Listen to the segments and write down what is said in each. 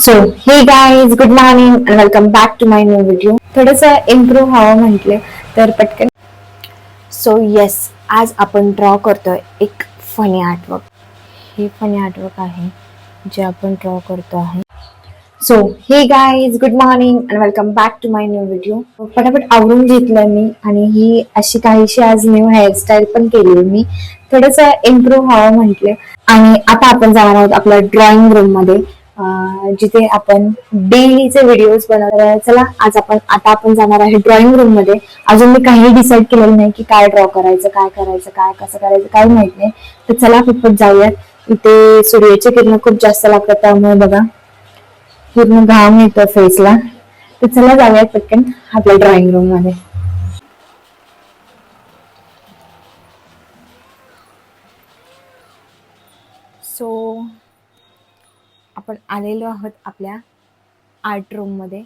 So hey guys, good morning and welcome back to my new video. थोडंसं improve व्हावं म्हटले तर पटकन. सो येस, आज आपण ड्रॉ करतोय एक फनी आर्टवर्क. हे फनी आर्टवर्क आहे जे आपण ड्रॉ करतो आहे. So hey guys, good morning and welcome back to my new video. पटापट आवरून घेतलं मी आणि ही अशी काहीशी आज न्यू हेअरस्टाईल पण केली मी. थोडंसं इम्प्रूव्ह व्हावं म्हटले आणि आता आपण जाणार आहोत आपल्या ड्रॉइंग रूम मध्ये, जिथे आपण डेलीचे व्हिडिओज बनवणार आहे. चला आज आपण जाणार आहे ड्रॉइंग रूम मध्ये. अजून मी काही डिसाईड केलेलं नाही की काय ड्रॉ करायचं, काय करायचं, काय कसं करायचं, काही माहित नाही. तर चला पटपट जाऊयात. इथे सूर्याची किरण खूप जास्त लागतात त्यामुळे बघा पूर्ण घाम येतो फेसला. तर चला जाऊयात पटकन आपल्या ड्रॉइंग रूम मध्ये. सो आपण आलेलो आहोत आपल्या आर्ट रूम मध्ये.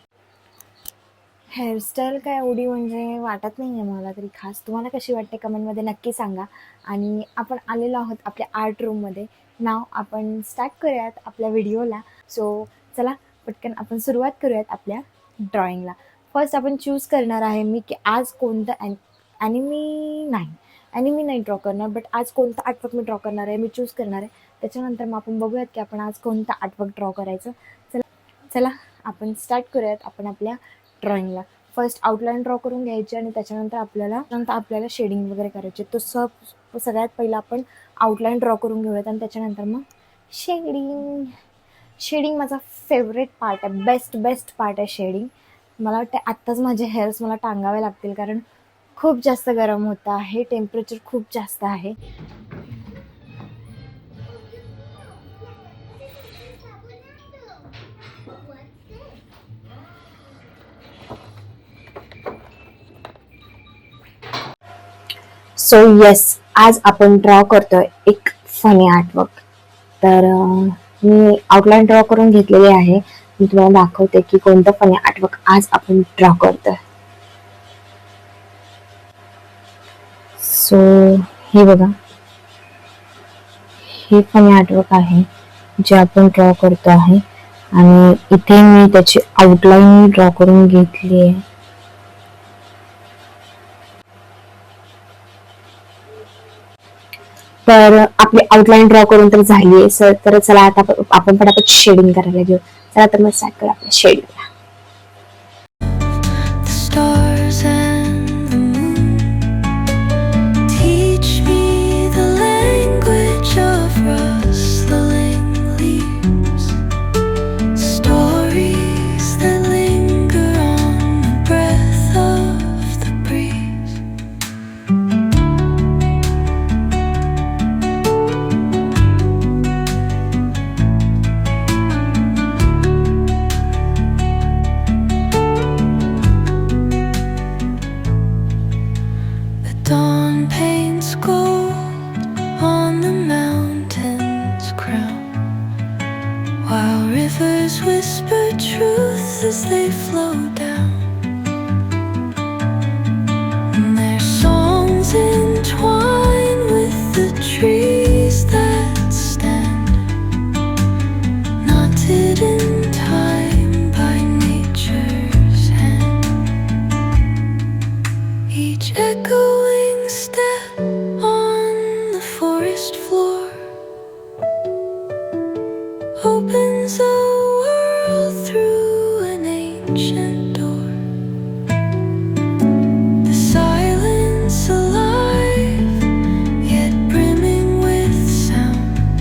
हेअरस्टाईल काय एवढी म्हणजे वाटत नाही आहे मला तरी खास. तुम्हाला कशी वाटते कमेंटमध्ये नक्की सांगा. आणि आपण आलेलो आहोत आपल्या आर्ट रूममध्ये. नाव आपण स्टार्ट करूयात आपल्या व्हिडिओला. सो चला पटकन आपण सुरुवात करूयात आपल्या ड्रॉइंगला. फर्स्ट आपण चूज करणार आहे मी की आज कोणतं ॲनिमी नाही ड्रॉ करणार, बट आज कोणतं आर्टवर्क मी ड्रॉ करणार आहे मी चूज करणार आहे. त्याच्यानंतर मग आपण बघूयात की आपण आज कोणतं आर्टवर्क ड्रॉ करायचं. चला आपण स्टार्ट करूयात आपण आपल्या ड्रॉइंगला. फर्स्ट आउटलाईन ड्रॉ करून घ्यायची आणि त्याच्यानंतर आपल्याला शेडिंग वगैरे करायचे. तो सगळ्यात पहिला आपण आउटलाईन ड्रॉ करून घेऊयात आणि त्याच्यानंतर मग शेडिंग माझा फेवरेट पार्ट आहे. बेस्ट पार्ट आहे शेडिंग. मला वाटतं आत्ताच माझे हेअर्स मला टांगावे लागतील कारण खूप जास्त गरम होतं आहे, टेम्परेचर खूप जास्त आहे. सो येस, आज आपण ड्रॉ करतोय एक फनी आर्टवर्क. तर मी आउटलाईन ड्रॉ करून घेतलेली आहे. मी तुम्हाला दाखवते की कोणतं फनी आर्टवर्क आज आपण ड्रॉ करतोय. सो हे बघा, हे फनी आर्टवर्क आहे जे आपण ड्रॉ करतो आहे आणि इथे मी त्याची आउटलाईन ड्रॉ करून घेतली आहे. तर आपली आउटलाईन ड्रॉ करून तर झाली आहे सर. तर चला आता आपण पटापट शेडिंग करायला घेऊ. चला तर मग स्टार्ट करू आपल्या शेडिंगला. Dawn paints gold on the mountain's crown, while rivers whisper truth as they flow down. And their songs entwine with the trees that stand, knotted in time by nature's hand. Each echoing step on the forest floor opens a world through an ancient door. The silence alive, yet brimming with sound.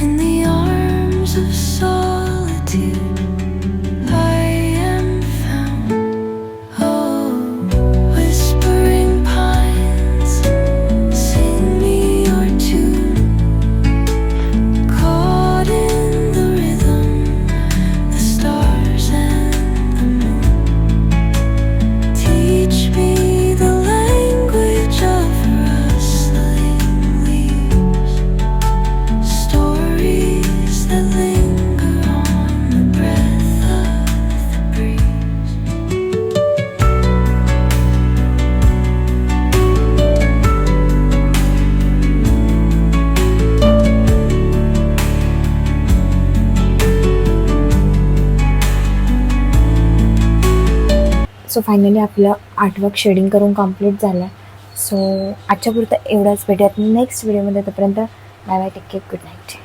In the arms of solitude I am found. Oh, whispering pines, sing me your tune. Caught in the rhythm, the stars and so finally आपलं artwork shading करून complete झालं. So आजच्या पुरतं एवढंच. भेटूयात next व्हिडिओमध्ये. तोपर्यंत bye bye, take care, good night.